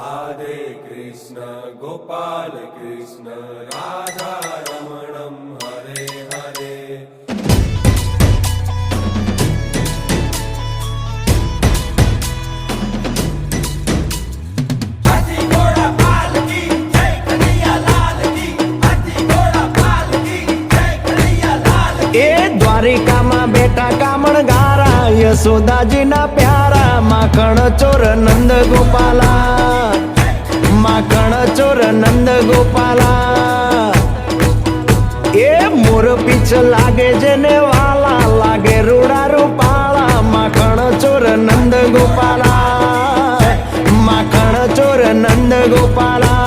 राधे कृष्ण गोपाल कृष्ण राधा रमणं हरे हरे। द्वारिका में बेटा कामण गारा यशोदाजी ना प्यारा माखण चोर नंद गोपाला माखण चोर नंद गोपाला। ए मोर पीछ लागे जेने वाला लागे रूड़ा रूपाला माखण चोर नंद गोपाला माखण चोर नंद गोपाला।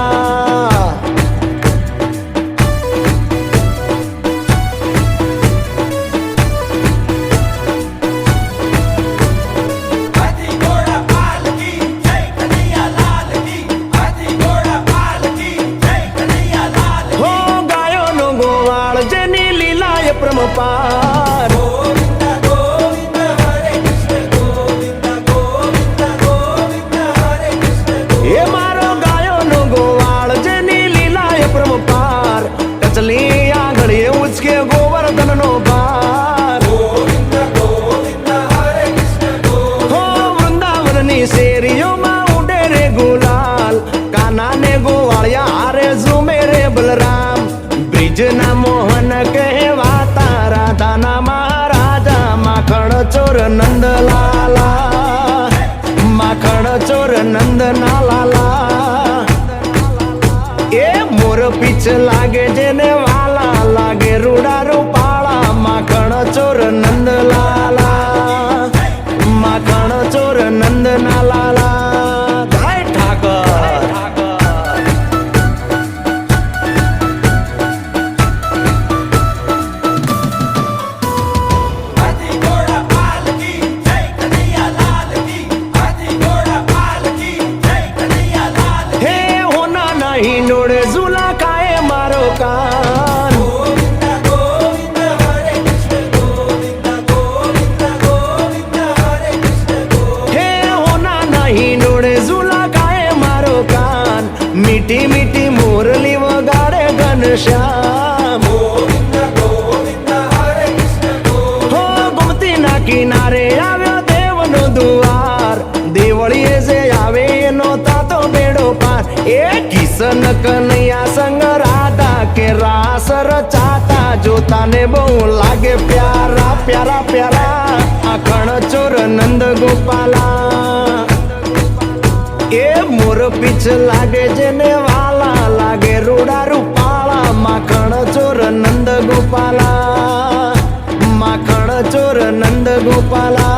पार गोविंद गोविंद हरे कृष्ण गोविंद गोविंद गोविंद हरे कृष्ण। ये मारो गायो नो गोवाल जेनी लीलाय प्रम पार टचली आंगड़ी उसके गोवर्धन नो पार गोविंद गोविंद हरे कृष्ण गोविंद। हो वृंदावन नी शेरियों में उड़े रे गुलाल काना ने गोवालिया हारे झूमे रे बलराम ब्रिज ना मोहन कहवाता राधा ना महाराजा माखण चोर नंद लाला माखण चोर नंद ना लाला। ए मोर पीछ लागे जेने वाला लागे रूड़ा रूपाला माखण चोर नंद लाला माखण चोर नंद ना लाला। जय ठाकर कान गोविंद गोविंद हरे कृष्ण गोविंद गोविंद गोविंद हरे कृष्ण गोविंद। हे होना नहीं नोड़े झूला गाए मारो कान मीठी मीठी मुरली वगाड़े घनश्याम गोविंद गोविंद हरे कृष्ण गोविंद। हो गोमती ना किनारे આવ્યો દેવનો દ્વાર દેવળીએ જે આવે એનો તાતો બેડો પાર। એ કિશન કનૈયા સંગ રાધા के रास रचाता जोता ने बहु लागे प्यारा प्यारा प्यारा आखण चोर नंद गोपाला। ए मोर पीछ लागे जेने वाला लागे रूड़ा रूपाला माखण चोर नंद गोपाला माखण चोर नंद गोपाला।